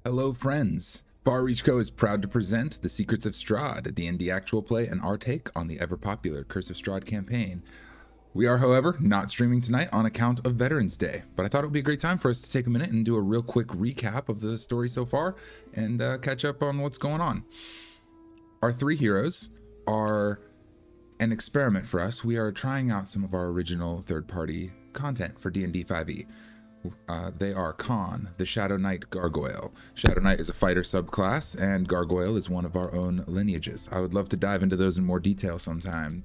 Hello, friends. Far Reach Co. is proud to present the Secrets of Strahd, a D&D actual play, and our take on the ever-popular Curse of Strahd campaign. We are, however, not streaming tonight on account of Veterans Day, but I thought it would be a great time for us to take a minute and do a real quick recap of the story so far and catch up on what's going on. Our three heroes are an experiment for us. We are trying out some of our original third-party content for D&D 5e. They are Khan, the Shadow Knight Gargoyle. Shadow Knight is a fighter subclass, and Gargoyle is one of our own lineages. I would love to dive into those in more detail sometime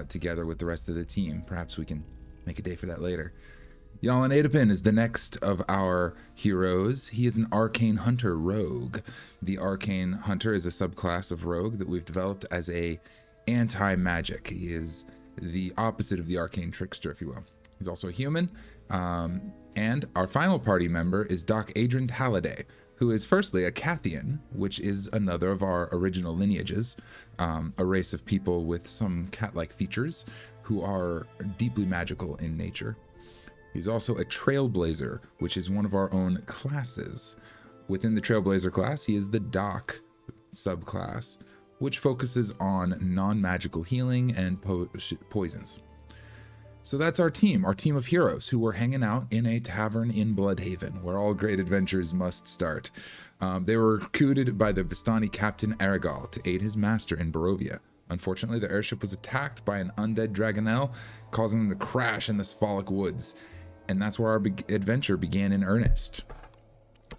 together with the rest of the team. Perhaps we can make a day for that later. Yalan Adapin is the next of our heroes. He is an Arcane Hunter rogue. The Arcane Hunter is a subclass of rogue that we've developed as a anti-magic. He is the opposite of the Arcane Trickster, if you will. He's also a human. And our final party member is Doc Adrian Halliday, who is firstly a Cathian, which is another of our original lineages, a race of people with some cat-like features who are deeply magical in nature. He's also a Trailblazer, which is one of our own classes. Within the Trailblazer class, he is the Doc subclass, which focuses on non-magical healing and poisons. So that's our team of heroes who were hanging out in a tavern in Bloodhaven, where all great adventures must start. They were recruited by the Vistani captain Aragal to aid his master in Barovia. Unfortunately, the airship was attacked by an undead dragonel, causing them to crash in the Sphalic woods. And that's where our adventure began in earnest.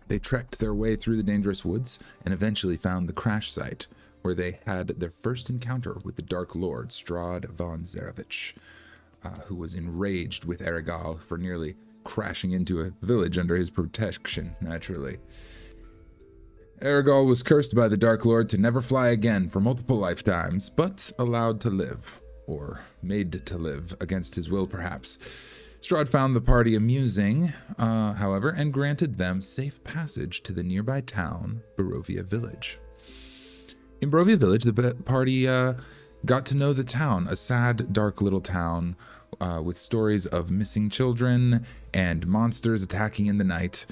They trekked their way through the dangerous woods and eventually found the crash site, where they had their first encounter with the Dark Lord, Strahd von Zarevich, who was enraged with Aragal for nearly crashing into a village under his protection, naturally. Aragal was cursed by the Dark Lord to never fly again for multiple lifetimes, but allowed to live, or made to live, against his will perhaps. Strahd found the party amusing, however, and granted them safe passage to the nearby town, Barovia Village. In Barovia Village, the party got to know the town, a sad, dark little town with stories of missing children and monsters attacking in the night.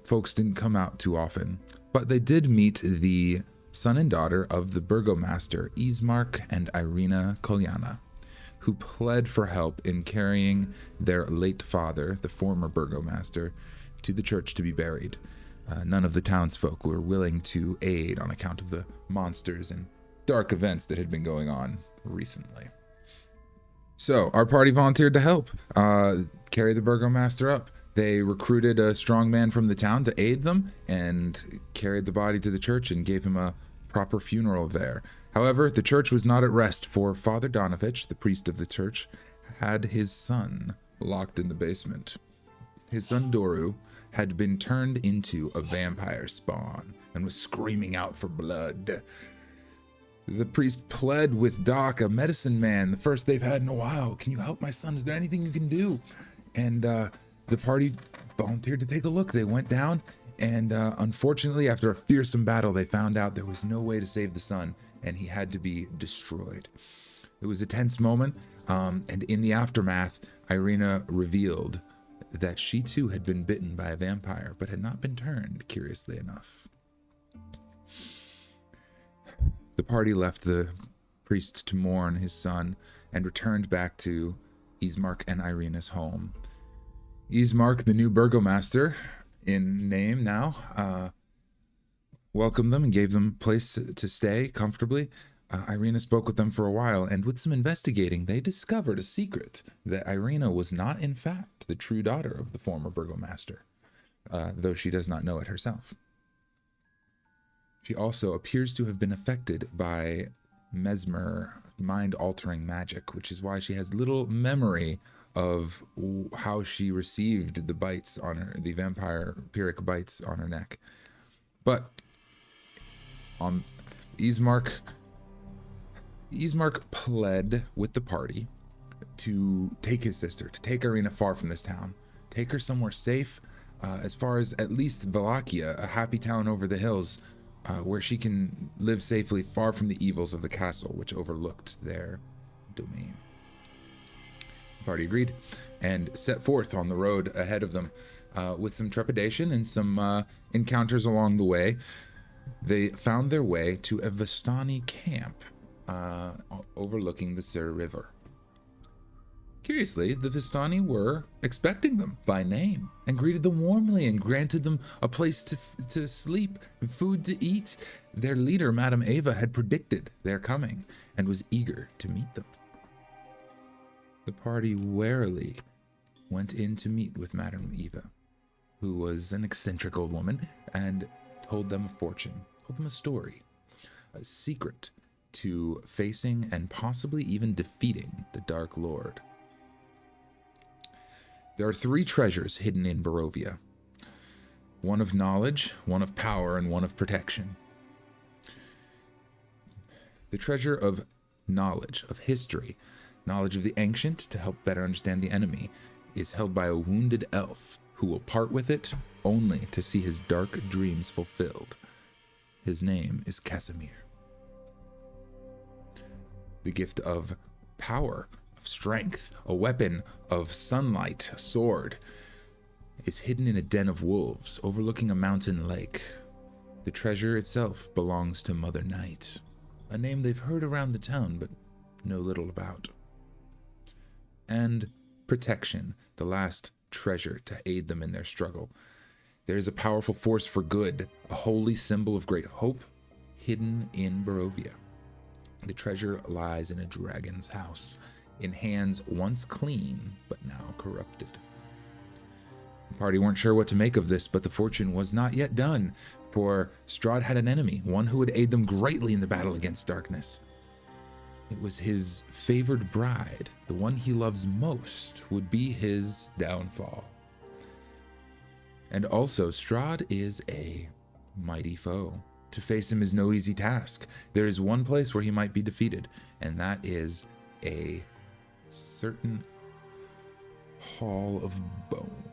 Folks didn't come out too often, but they did meet the son and daughter of the burgomaster, Ismark and Irina Kolyana, who pled for help in carrying their late father, the former burgomaster, to the church to be buried. None of the townsfolk were willing to aid on account of the monsters and dark events that had been going on recently. So our party volunteered to help carry the burgomaster up. They recruited a strong man from the town to aid them and carried the body to the church and gave him a proper funeral there. However, the church was not at rest, for Father Donovich, the priest of the church, had his son locked in the basement. His son Doru had been turned into a vampire spawn and was screaming out for blood. The priest pled with Doc, a medicine man, the first they've had in a while. Can you help my son? Is there anything you can do? And the party volunteered to take a look. They went down, and unfortunately, after a fearsome battle, they found out there was no way to save the son, and he had to be destroyed. It was a tense moment, and in the aftermath, Irina revealed that she too had been bitten by a vampire, but had not been turned, curiously enough. The party left the priest to mourn his son and returned back to Ismark and Irina's home. Ismark, the new burgomaster in name now, welcomed them and gave them a place to stay comfortably. Irina spoke with them for a while, and with some investigating, they discovered a secret that Irina was not, in fact, the true daughter of the former burgomaster, though she does not know it herself. She also appears to have been affected by mesmer, mind-altering magic, which is why she has little memory of how she received the bites on her, the vampiric bites on her neck. But Ismark pled with the party to take his sister, to take Irina far from this town, take her somewhere safe, as far as at least Wallachia, a happy town over the hills, where she can live safely far from the evils of the castle, which overlooked their domain. The party agreed and set forth on the road ahead of them with some trepidation and some encounters along the way, they found their way to a Vistani camp overlooking the Sur River. Curiously, the Vistani were expecting them by name and greeted them warmly and granted them a place to sleep and food to eat. Their leader, Madame Ava, had predicted their coming and was eager to meet them. The party warily went in to meet with Madame Eva, who was an eccentric old woman, and told them a fortune, told them a story, a secret to facing and possibly even defeating the Dark Lord. There are 3 treasures hidden in Barovia. One of knowledge, one of power, and one of protection. The treasure of knowledge, of history, knowledge of the ancient to help better understand the enemy, is held by a wounded elf who will part with it only to see his dark dreams fulfilled. His name is Casimir. The gift of power, of strength, a weapon of sunlight, a sword, is hidden in a den of wolves overlooking a mountain lake. The treasure itself belongs to Mother Night, a name they've heard around the town but know little about. And protection, the last treasure to aid them in their struggle. There is a powerful force for good, a holy symbol of great hope, hidden in Barovia. The treasure lies in a dragon's house, in hands once clean, but now corrupted. The party weren't sure what to make of this, but the fortune was not yet done, for Strahd had an enemy, one who would aid them greatly in the battle against darkness. It was his favored bride, the one he loves most, would be his downfall. And also, Strahd is a mighty foe. To face him is no easy task. There is one place where he might be defeated, and that is a certain hall of bone,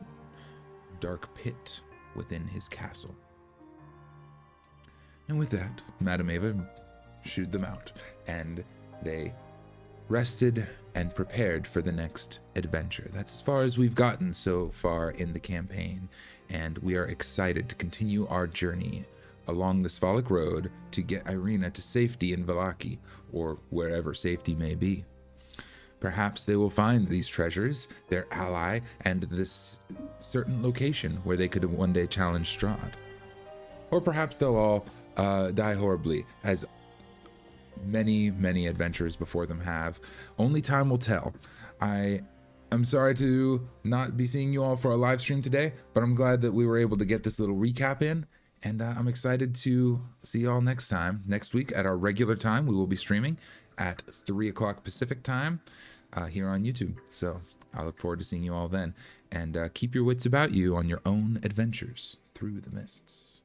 dark pit within his castle. And with that, Madame Ava shooed them out, and they rested and prepared for the next adventure. That's as far as we've gotten so far in the campaign, and we are excited to continue our journey along the Sphalic Road to get Irina to safety in Vallaki, or wherever safety may be. Perhaps they will find these treasures, their ally, and this certain location where they could one day challenge Strahd. Or perhaps they'll all die horribly, as many, many adventures before them have. Only time will tell. I'm sorry to not be seeing you all for a live stream today, but I'm glad that we were able to get this little recap in, and I'm excited to see you all next time. Next week at our regular time, we will be streaming at 3 o'clock Pacific time here on YouTube. So I look forward to seeing you all then, and keep your wits about you on your own adventures through the mists.